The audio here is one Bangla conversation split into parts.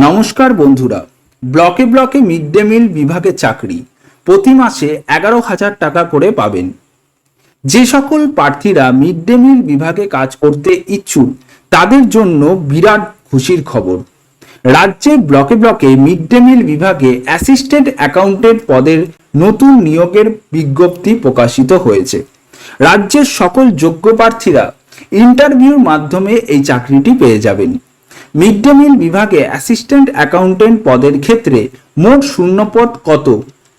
নমস্কার বন্ধুরা, ব্লকে ব্লকে মিড ডে মিল বিভাগে চাকরি প্রতি মাসে 11,000 টাকা করে পাবেন। যে সকল প্রার্থীরা মিড ডে মিল বিভাগে কাজ করতে ইচ্ছুক তাদের জন্য বিরাট খুশির খবর। রাজ্যে ব্লকে ব্লকে মিড ডে মিল বিভাগে অ্যাসিস্ট্যান্ট অ্যাকাউন্টেন্ট পদের নতুন নিয়োগের বিজ্ঞপ্তি প্রকাশিত হয়েছে। রাজ্যের সকল যোগ্য প্রার্থীরা ইন্টারভিউর মাধ্যমে এই চাকরিটি পেয়ে যাবেন। মিড ডে মিল বিভাগে অ্যাসিস্ট্যান্ট অ্যাকাউন্টেন্ট পদের ক্ষেত্রে মোট শূন্যপদ কত,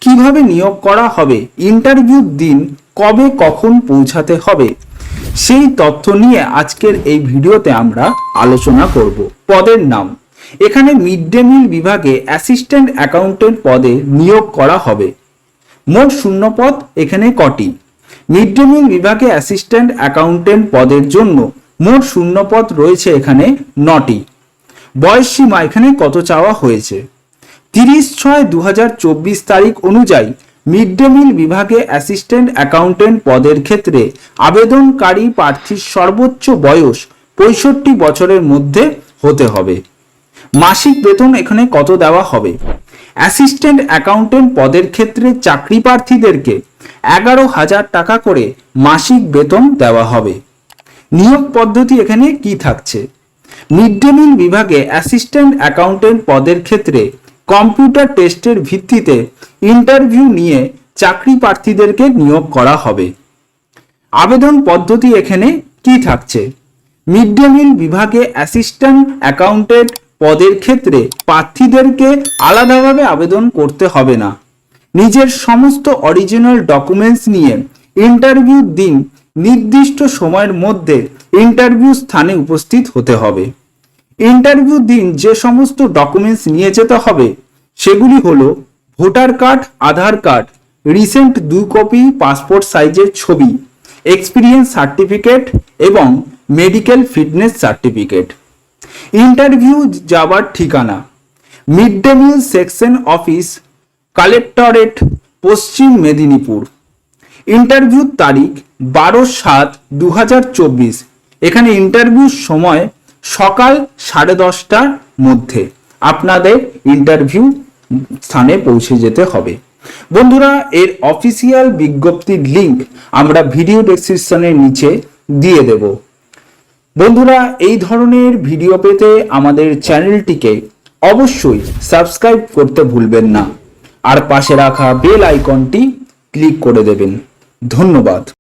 কিভাবে নিয়োগ করা হবে, ইন্টারভিউর দিন কবে কখন পৌঁছাতে হবে, সেই তথ্য নিয়ে আজকের এই ভিডিওতে আমরা আলোচনা করব। পদের নাম, এখানে মিড ডে মিল বিভাগে অ্যাসিস্ট্যান্ট অ্যাকাউন্টেন্ট পদে নিয়োগ করা হবে। মোট শূন্যপদ এখানে কটি? মিড ডে মিল বিভাগে অ্যাসিস্ট্যান্ট অ্যাকাউন্টেন্ট পদের জন্য মোট শূন্যপদ রয়েছে এখানে 9টি। বয়স সীমা এখানে কত চাওয়া হয়েছে? 30/6/2024 তারিখ অনুযায়ী মিড ডে মিল বিভাগে অ্যাসিস্ট্যান্ট অ্যাকাউন্টেন্ট পদের ক্ষেত্রে আবেদনকারী প্রার্থীর সর্বোচ্চ বয়স 65 বছরের মধ্যে হতে হবে। মাসিক বেতন এখানে কত দেওয়া হবে? অ্যাসিস্ট্যান্ট অ্যাকাউন্টেন্ট পদের ক্ষেত্রে চাকরি প্রার্থীদেরকে 11,000 টাকা করে মাসিক বেতন দেওয়া হবে। নিয়োগ পদ্ধতি এখানে কি থাকছে? মিড ডে মিল বিভাগে অ্যাসিস্ট্যান্ট অ্যাকাউন্টেন্ট পদের ক্ষেত্রে কম্পিউটার টেস্টের ভিত্তিতে ইন্টারভিউ নিয়ে চাকরি প্রার্থীদেরকে নিয়োগ করা হবে। আবেদন পদ্ধতি এখানে কি থাকছে? মিড ডে মিল বিভাগে অ্যাসিস্ট্যান্ট অ্যাকাউন্টেন্ট পদের ক্ষেত্রে প্রার্থীদেরকে আলাদাভাবে আবেদন করতে হবে না। নিজের সমস্ত অরিজিনাল ডকুমেন্টস নিয়ে ইন্টারভিউর দিন নির্দিষ্ট সময়ের মধ্যে ইন্টারভিউ স্থানে উপস্থিত হতে হবে। ইন্টারভিউ দিন যে সমস্ত ডকুমেন্টস নিয়ে যেতে হবে সেগুলি হলো ভোটার কার্ড, আধার কার্ড, রিসেন্ট 2 কপি পাসপোর্ট সাইজের ছবি, এক্সপিরিয়েন্স সার্টিফিকেট এবং মেডিকেল ফিটনেস সার্টিফিকেট। ইন্টারভিউ যাবার ঠিকানা, mid day meal section office, collectorate, পশ্চিম মেদিনীপুর। ইন্টারভিউ তারিখ 12/7/2024। এখানে ইন্টারভিউর সময় সকাল 10:30টার মধ্যে আপনাদের ইন্টারভিউ স্থানে পৌঁছে যেতে হবে। বন্ধুরা, এর অফিসিয়াল বিজ্ঞপ্তির লিঙ্ক আমরা ভিডিও ডেসক্রিপশনের নিচে দিয়ে দেব। বন্ধুরা, এই ধরনের ভিডিও পেতে আমাদের চ্যানেলটিকে অবশ্যই সাবস্ক্রাইব করতে ভুলবেন না আর পাশে রাখা বেল আইকনটি ক্লিক করে দেবেন। ধন্যবাদ।